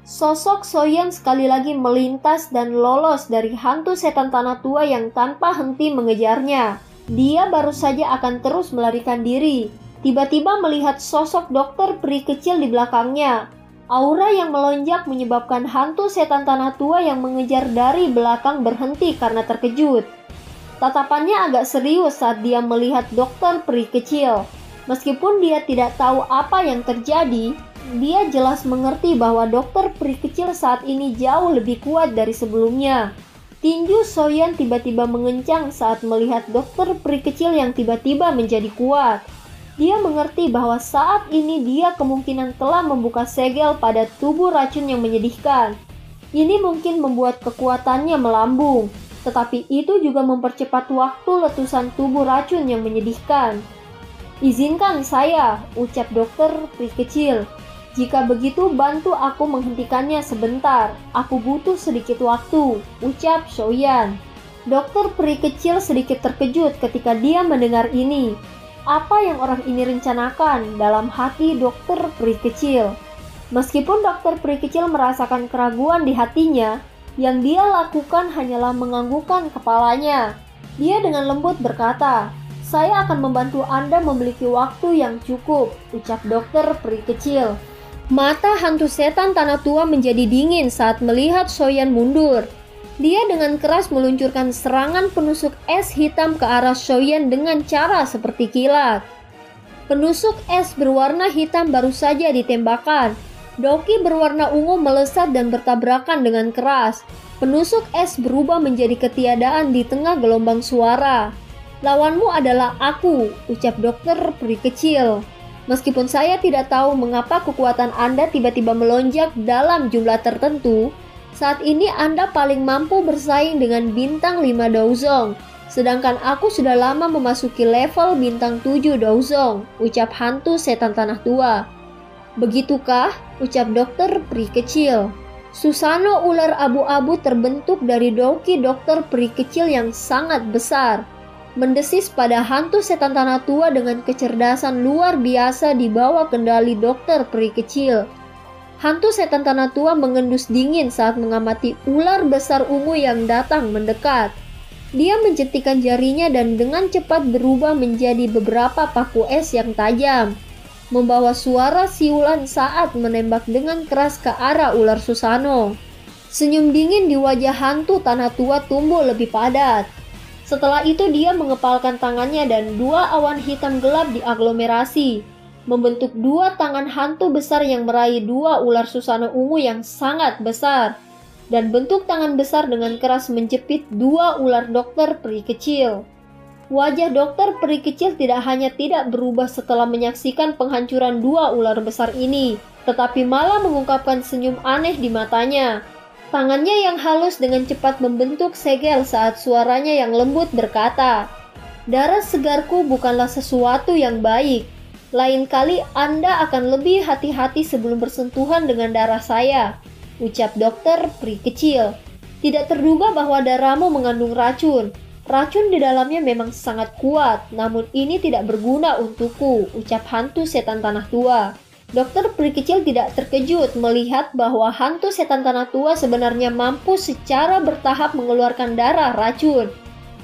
Sosok Soyeon sekali lagi melintas dan lolos dari hantu setan tanah tua yang tanpa henti mengejarnya. Dia baru saja akan terus melarikan diri. Tiba-tiba melihat sosok dokter peri kecil di belakangnya. Aura yang melonjak menyebabkan hantu setan tanah tua yang mengejar dari belakang berhenti karena terkejut. Tatapannya agak serius saat dia melihat dokter peri kecil. Meskipun dia tidak tahu apa yang terjadi, dia jelas mengerti bahwa dokter peri kecil saat ini jauh lebih kuat dari sebelumnya. Tinju Soyeon tiba-tiba mengencang saat melihat dokter peri kecil yang tiba-tiba menjadi kuat. Dia mengerti bahwa saat ini dia kemungkinan telah membuka segel pada tubuh racun yang menyedihkan. Ini mungkin membuat kekuatannya melambung, tetapi itu juga mempercepat waktu letusan tubuh racun yang menyedihkan. "Izinkan saya," ucap dokter peri kecil. "Jika begitu, bantu aku menghentikannya sebentar. Aku butuh sedikit waktu," ucap Soyeon. Dokter peri kecil sedikit terkejut ketika dia mendengar ini. Apa yang orang ini rencanakan dalam hati dokter peri kecil? Meskipun dokter peri kecil merasakan keraguan di hatinya, yang dia lakukan hanyalah menganggukkan kepalanya. Dia dengan lembut berkata, "Saya akan membantu Anda memiliki waktu yang cukup," ucap dokter peri kecil. Mata hantu setan tanah tua menjadi dingin saat melihat Soyeon mundur. Dia dengan keras meluncurkan serangan penusuk es hitam ke arah Soyeon dengan cara seperti kilat. Penusuk es berwarna hitam baru saja ditembakkan. Doki berwarna ungu melesat dan bertabrakan dengan keras. Penusuk es berubah menjadi ketiadaan di tengah gelombang suara. "Lawanmu adalah aku," ucap dokter peri kecil. "Meskipun saya tidak tahu mengapa kekuatan Anda tiba-tiba melonjak dalam jumlah tertentu, saat ini Anda paling mampu bersaing dengan bintang 5 Douzong, sedangkan aku sudah lama memasuki level bintang 7 Douzong," ucap hantu setan tanah tua. "Begitukah?" ucap dokter peri kecil. Susanoo ular abu-abu terbentuk dari doki dokter peri kecil yang sangat besar, mendesis pada hantu setan tanah tua dengan kecerdasan luar biasa di bawah kendali dokter peri kecil. Hantu setan tanah tua mengendus dingin saat mengamati ular besar ungu yang datang mendekat. Dia mencetikkan jarinya dan dengan cepat berubah menjadi beberapa paku es yang tajam, membawa suara siulan saat menembak dengan keras ke arah ular Susanoo. Senyum dingin di wajah hantu tanah tua tumbuh lebih padat. Setelah itu dia mengepalkan tangannya dan dua awan hitam gelap diaglomerasi, membentuk dua tangan hantu besar yang meraih dua ular Susanoo ungu yang sangat besar, dan bentuk tangan besar dengan keras menjepit dua ular dokter peri kecil. Wajah dokter peri kecil tidak hanya tidak berubah setelah menyaksikan penghancuran dua ular besar ini, tetapi malah mengungkapkan senyum aneh di matanya. Tangannya yang halus dengan cepat membentuk segel saat suaranya yang lembut berkata, "Darah segarku bukanlah sesuatu yang baik. Lain kali Anda akan lebih hati-hati sebelum bersentuhan dengan darah saya," ucap dokter peri kecil. "Tidak terduga bahwa darahmu mengandung racun. Racun di dalamnya memang sangat kuat, namun ini tidak berguna untukku," ucap hantu setan tanah tua. Dokter peri kecil tidak terkejut melihat bahwa hantu setan tanah tua sebenarnya mampu secara bertahap mengeluarkan darah racun.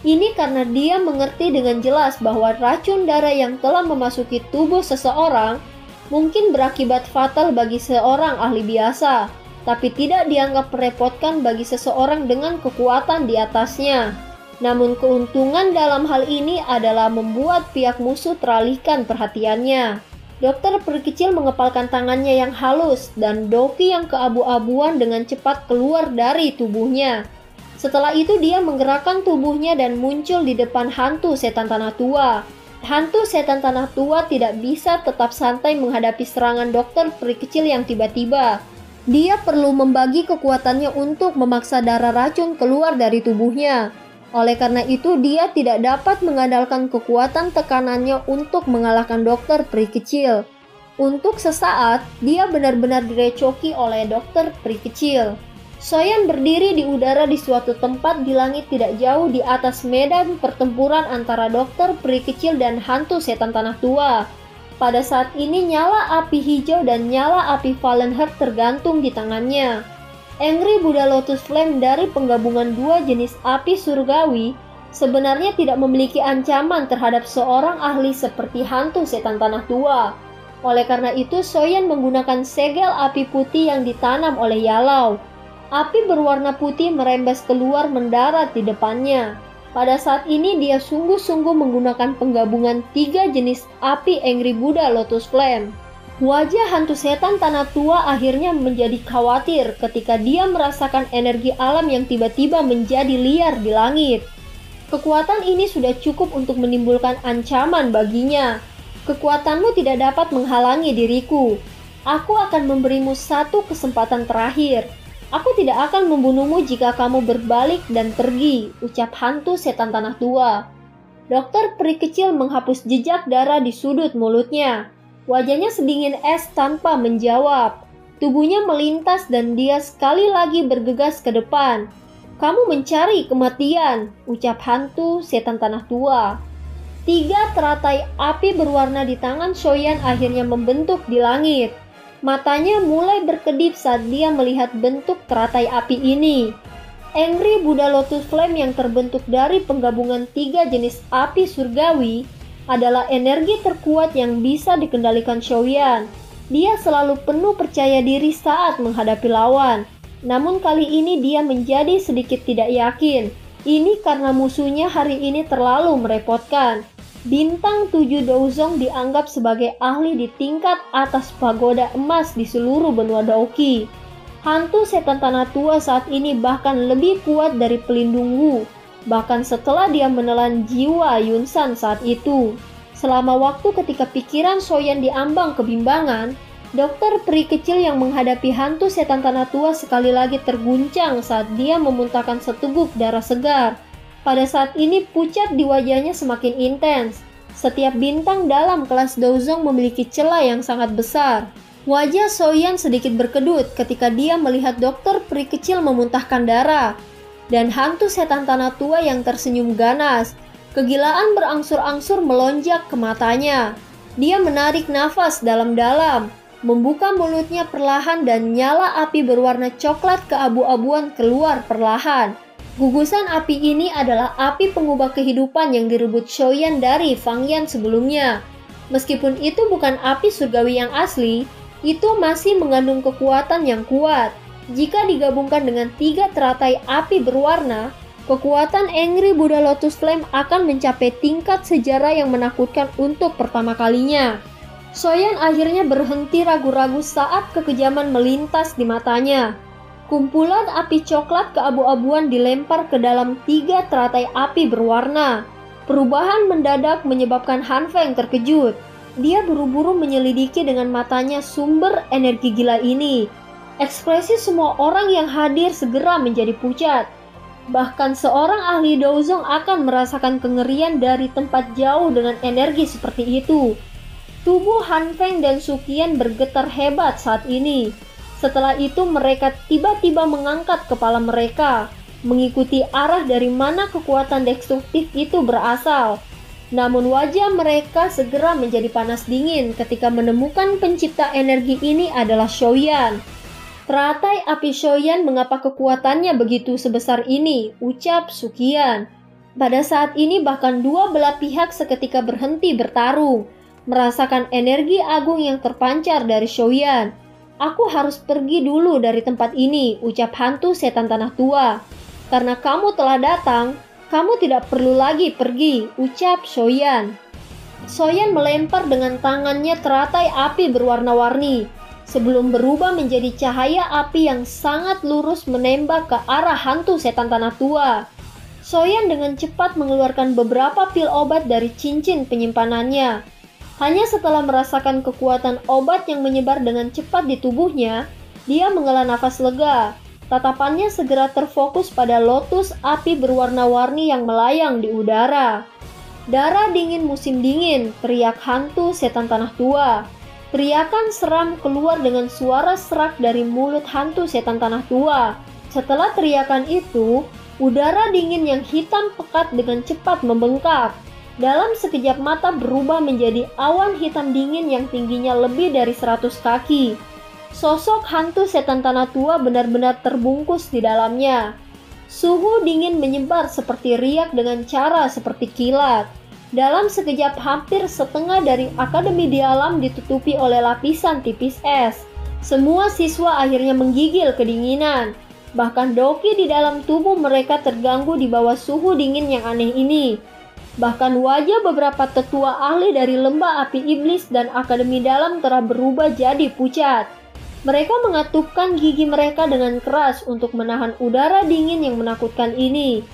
Ini karena dia mengerti dengan jelas bahwa racun darah yang telah memasuki tubuh seseorang mungkin berakibat fatal bagi seorang ahli biasa, tapi tidak dianggap merepotkan bagi seseorang dengan kekuatan di atasnya. Namun keuntungan dalam hal ini adalah membuat pihak musuh teralihkan perhatiannya. Dokter peri kecil mengepalkan tangannya yang halus dan doki yang keabu-abuan dengan cepat keluar dari tubuhnya. Setelah itu dia menggerakkan tubuhnya dan muncul di depan hantu setan tanah tua. Hantu setan tanah tua tidak bisa tetap santai menghadapi serangan dokter peri kecil yang tiba-tiba. Dia perlu membagi kekuatannya untuk memaksa darah racun keluar dari tubuhnya. Oleh karena itu, dia tidak dapat mengandalkan kekuatan tekanannya untuk mengalahkan dokter peri kecil. Untuk sesaat, dia benar-benar direcoki oleh dokter peri kecil. Soyeon berdiri di udara di suatu tempat di langit tidak jauh di atas medan pertempuran antara dokter peri kecil dan hantu setan tanah tua. Pada saat ini nyala api hijau dan nyala api Fallen Heart tergantung di tangannya. Angry Buddha Lotus Flame dari penggabungan dua jenis api surgawi sebenarnya tidak memiliki ancaman terhadap seorang ahli seperti hantu setan tanah tua. Oleh karena itu, Soyan menggunakan segel api putih yang ditanam oleh Yalau. Api berwarna putih merembes keluar mendarat di depannya. Pada saat ini dia sungguh-sungguh menggunakan penggabungan 3 jenis api Angry Buddha Lotus Flame. Wajah hantu setan tanah tua akhirnya menjadi khawatir ketika dia merasakan energi alam yang tiba-tiba menjadi liar di langit. Kekuatan ini sudah cukup untuk menimbulkan ancaman baginya. Kekuatanmu tidak dapat menghalangi diriku. Aku akan memberimu satu kesempatan terakhir. Aku tidak akan membunuhmu jika kamu berbalik dan pergi, ucap hantu setan tanah tua. Dokter peri kecil menghapus jejak darah di sudut mulutnya. Wajahnya sedingin es tanpa menjawab. Tubuhnya melintas dan dia sekali lagi bergegas ke depan. Kamu mencari kematian, ucap hantu setan tanah tua. 3 teratai api berwarna di tangan Soyan akhirnya membentuk di langit. Matanya mulai berkedip saat dia melihat bentuk teratai api ini. Angry Buddha Lotus Flame yang terbentuk dari penggabungan 3 jenis api surgawi adalah energi terkuat yang bisa dikendalikan Soyan. Dia selalu penuh percaya diri saat menghadapi lawan. Namun kali ini dia menjadi sedikit tidak yakin. Ini karena musuhnya hari ini terlalu merepotkan. Bintang 7 Douzong dianggap sebagai ahli di tingkat atas pagoda emas di seluruh benua Daoki. Hantu setan tanah tua saat ini bahkan lebih kuat dari pelindung Wu, bahkan setelah dia menelan jiwa Yunsan saat itu. Selama waktu ketika pikiran Soyan diambang kebimbangan, dokter peri kecil yang menghadapi hantu setan tanah tua sekali lagi terguncang saat dia memuntahkan seteguk darah segar. Pada saat ini pucat di wajahnya semakin intens. Setiap bintang dalam kelas Douzong memiliki celah yang sangat besar. Wajah Soyan sedikit berkedut ketika dia melihat dokter peri kecil memuntahkan darah. Dan hantu setan tanah tua yang tersenyum ganas. Kegilaan berangsur-angsur melonjak ke matanya. Dia menarik nafas dalam-dalam, membuka mulutnya perlahan dan nyala api berwarna coklat keabu-abuan keluar perlahan. Gugusan api ini adalah api pengubah kehidupan yang direbut Soyan dari Fang Yan sebelumnya. Meskipun itu bukan api surgawi yang asli, itu masih mengandung kekuatan yang kuat. Jika digabungkan dengan 3 teratai api berwarna, kekuatan Angry Buddha Lotus Flame akan mencapai tingkat sejarah yang menakutkan untuk pertama kalinya. Soyan akhirnya berhenti ragu-ragu saat kekejaman melintas di matanya. Kumpulan api coklat keabu-abuan dilempar ke dalam 3 teratai api berwarna. Perubahan mendadak menyebabkan Han Feng terkejut. Dia buru-buru menyelidiki dengan matanya sumber energi gila ini. Ekspresi semua orang yang hadir segera menjadi pucat. Bahkan seorang ahli Douzong akan merasakan kengerian dari tempat jauh dengan energi seperti itu. Tubuh Han Feng dan Suqian bergetar hebat saat ini. Setelah itu mereka tiba-tiba mengangkat kepala mereka, mengikuti arah dari mana kekuatan destruktif itu berasal. Namun wajah mereka segera menjadi panas dingin ketika menemukan pencipta energi ini adalah Soyan. Teratai api Soyan mengapa kekuatannya begitu sebesar ini, ucap Suqian. Pada saat ini bahkan dua belah pihak seketika berhenti bertarung, merasakan energi agung yang terpancar dari Soyan. Aku harus pergi dulu dari tempat ini, ucap hantu setan tanah tua. Karena kamu telah datang, kamu tidak perlu lagi pergi, ucap Soyan. Soyan melempar dengan tangannya teratai api berwarna-warni, sebelum berubah menjadi cahaya api yang sangat lurus menembak ke arah hantu setan tanah tua. Soyan dengan cepat mengeluarkan beberapa pil obat dari cincin penyimpanannya. Hanya setelah merasakan kekuatan obat yang menyebar dengan cepat di tubuhnya, dia menghela nafas lega. Tatapannya segera terfokus pada lotus api berwarna-warni yang melayang di udara. Darah dingin musim dingin, teriak hantu setan tanah tua. Teriakan seram keluar dengan suara serak dari mulut hantu setan tanah tua. Setelah teriakan itu, udara dingin yang hitam pekat dengan cepat membengkak. Dalam sekejap mata berubah menjadi awan hitam dingin yang tingginya lebih dari 100 kaki. Sosok hantu setan tanah tua benar-benar terbungkus di dalamnya. Suhu dingin menyebar seperti riak dengan cara seperti kilat. Dalam sekejap hampir setengah dari Akademi di Alam ditutupi oleh lapisan tipis es. Semua siswa akhirnya menggigil kedinginan. Bahkan doki di dalam tubuh mereka terganggu di bawah suhu dingin yang aneh ini. Bahkan wajah beberapa tetua ahli dari lembah api iblis dan Akademi Dalam telah berubah jadi pucat. Mereka mengatupkan gigi mereka dengan keras untuk menahan udara dingin yang menakutkan ini.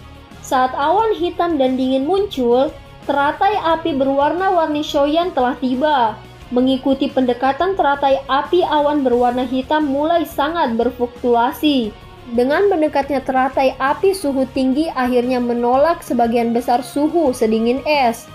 Saat awan hitam dan dingin muncul, teratai api berwarna-warni Shoyan telah tiba. Mengikuti pendekatan teratai api, awan berwarna hitam mulai sangat berfluktuasi. Dengan mendekatnya teratai api, suhu tinggi akhirnya menolak sebagian besar suhu sedingin es.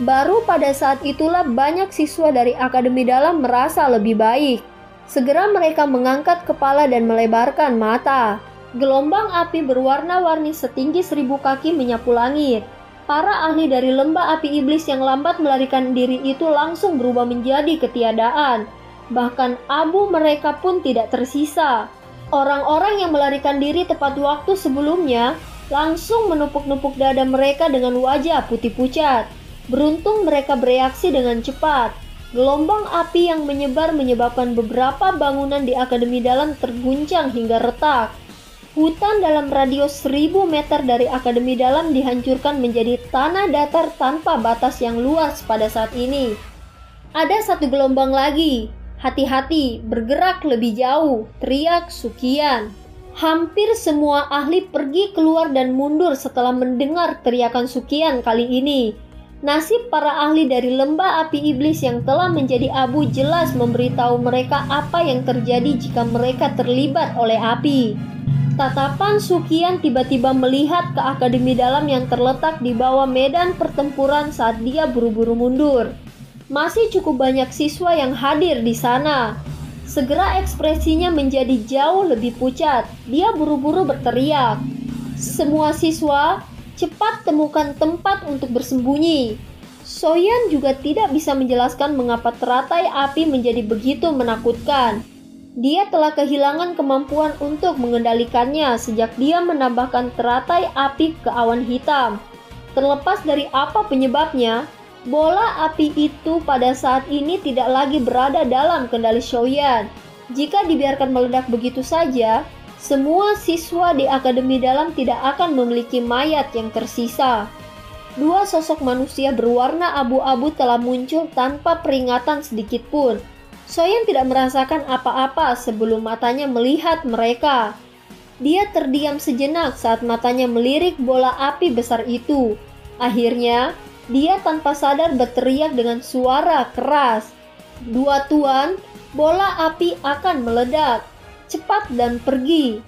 Baru pada saat itulah banyak siswa dari Akademi Dalam merasa lebih baik. Segera mereka mengangkat kepala dan melebarkan mata. Gelombang api berwarna-warni setinggi 1000 kaki menyapu langit. Para ahli dari lembah api iblis yang lambat melarikan diri itu langsung berubah menjadi ketiadaan. Bahkan abu mereka pun tidak tersisa. Orang-orang yang melarikan diri tepat waktu sebelumnya langsung menupuk-nupuk dada mereka dengan wajah putih pucat. Beruntung mereka bereaksi dengan cepat. Gelombang api yang menyebar menyebabkan beberapa bangunan di Akademi Dalam terguncang hingga retak. Hutan dalam radius 1000 meter dari Akademi Dalam dihancurkan menjadi tanah datar tanpa batas yang luas pada saat ini. Ada satu gelombang lagi. Hati-hati, bergerak lebih jauh, teriak Sukian. Hampir semua ahli pergi keluar dan mundur setelah mendengar teriakan Sukian kali ini. Nasib para ahli dari lembah api iblis yang telah menjadi abu jelas memberitahu mereka apa yang terjadi jika mereka terlibat oleh api. Tatapan Sukian tiba-tiba melihat ke Akademi Dalam yang terletak di bawah medan pertempuran saat dia buru-buru mundur. Masih cukup banyak siswa yang hadir di sana. Segera ekspresinya menjadi jauh lebih pucat. Dia buru-buru berteriak, "Semua siswa, cepat temukan tempat untuk bersembunyi." Soyan juga tidak bisa menjelaskan mengapa teratai api menjadi begitu menakutkan. Dia telah kehilangan kemampuan untuk mengendalikannya sejak dia menambahkan teratai api ke awan hitam. Terlepas dari apa penyebabnya, bola api itu pada saat ini tidak lagi berada dalam kendali Shoyan. Jika dibiarkan meledak begitu saja, semua siswa di Akademi Dalam tidak akan memiliki mayat yang tersisa. Dua sosok manusia berwarna abu-abu telah muncul tanpa peringatan sedikit pun. Soyan tidak merasakan apa-apa sebelum matanya melihat mereka. Dia terdiam sejenak saat matanya melirik bola api besar itu. Akhirnya, dia tanpa sadar berteriak dengan suara keras, "Dua tuan, bola api akan meledak. Cepat dan pergi."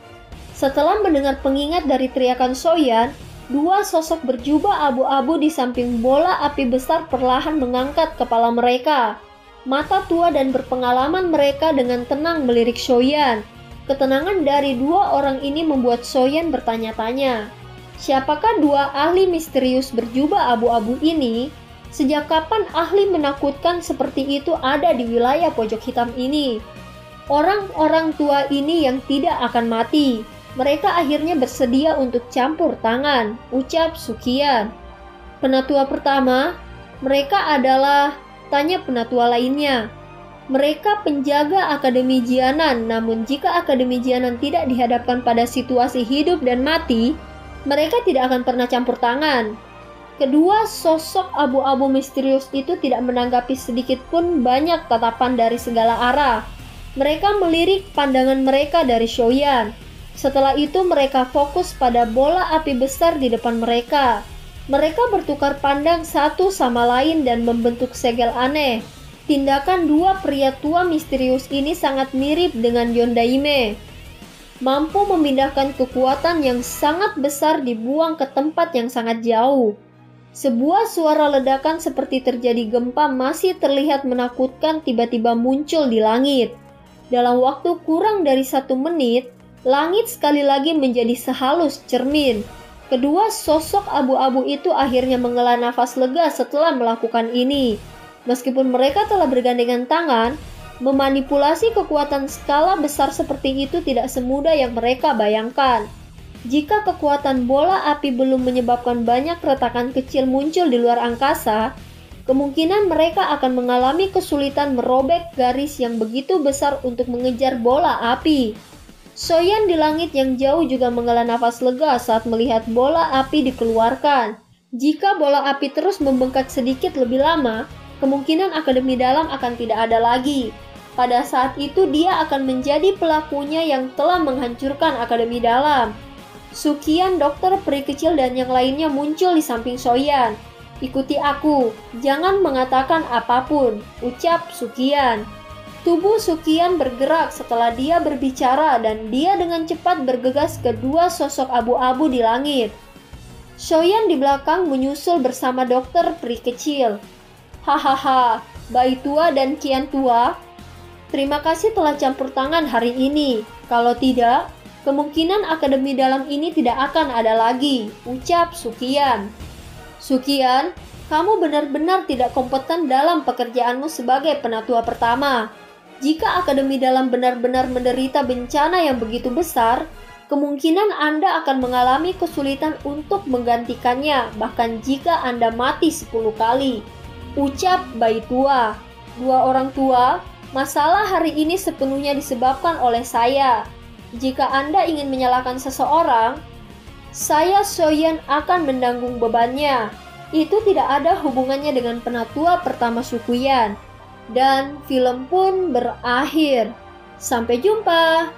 Setelah mendengar pengingat dari teriakan Soyan, dua sosok berjubah abu-abu di samping bola api besar perlahan mengangkat kepala mereka. Mata tua dan berpengalaman mereka dengan tenang melirik Soyan. Ketenangan dari dua orang ini membuat Soyan bertanya-tanya, siapakah dua ahli misterius berjubah abu-abu ini? Sejak kapan ahli menakutkan seperti itu ada di wilayah pojok hitam ini? Orang-orang tua ini yang tidak akan mati. Mereka akhirnya bersedia untuk campur tangan, ucap Sukian. Penatua pertama, mereka adalah, tanya penatua lainnya. Mereka penjaga Akademi Jianan, namun jika Akademi Jianan tidak dihadapkan pada situasi hidup dan mati, mereka tidak akan pernah campur tangan. Kedua sosok abu-abu misterius itu tidak menanggapi sedikit pun banyak tatapan dari segala arah. Mereka melirik pandangan mereka dari Shoyan. Setelah itu mereka fokus pada bola api besar di depan mereka. Mereka bertukar pandang satu sama lain dan membentuk segel aneh. Tindakan dua pria tua misterius ini sangat mirip dengan Yondaime. Mampu memindahkan kekuatan yang sangat besar dibuang ke tempat yang sangat jauh. Sebuah suara ledakan seperti terjadi gempa masih terlihat menakutkan tiba-tiba muncul di langit. Dalam waktu kurang dari 1 menit, langit sekali lagi menjadi sehalus cermin. Kedua sosok abu-abu itu akhirnya menghela nafas lega setelah melakukan ini. Meskipun mereka telah bergandengan tangan, memanipulasi kekuatan skala besar seperti itu tidak semudah yang mereka bayangkan. Jika kekuatan bola api belum menyebabkan banyak retakan kecil muncul di luar angkasa, kemungkinan mereka akan mengalami kesulitan merobek garis yang begitu besar untuk mengejar bola api. Soyan di langit yang jauh juga menghela nafas lega saat melihat bola api dikeluarkan. Jika bola api terus membengkak sedikit lebih lama, kemungkinan Akademi Dalam akan tidak ada lagi. Pada saat itu dia akan menjadi pelakunya yang telah menghancurkan Akademi Dalam. Sukian, dokter, peri kecil, dan yang lainnya muncul di samping Soyan. "Ikuti aku, jangan mengatakan apapun," ucap Sukian. Tubuh Sukian bergerak setelah dia berbicara dan dia dengan cepat bergegas ke dua sosok abu-abu di langit. Soyan di belakang menyusul bersama dokter peri kecil. "Hahaha, Bai Tua dan Kian Tua, terima kasih telah campur tangan hari ini. Kalau tidak, kemungkinan Akademi Dalam ini tidak akan ada lagi," ucap Sukian. "Sukian, kamu benar-benar tidak kompeten dalam pekerjaanmu sebagai penatua pertama. Jika Akademi Dalam benar-benar menderita bencana yang begitu besar, kemungkinan Anda akan mengalami kesulitan untuk menggantikannya, bahkan jika Anda mati 10 kali, ucap Bai Tua. "Dua orang tua, masalah hari ini sepenuhnya disebabkan oleh saya. Jika Anda ingin menyalahkan seseorang, saya Soyan akan menanggung bebannya. Itu tidak ada hubungannya dengan penatua pertama suku Yan." Dan film pun berakhir. Sampai jumpa.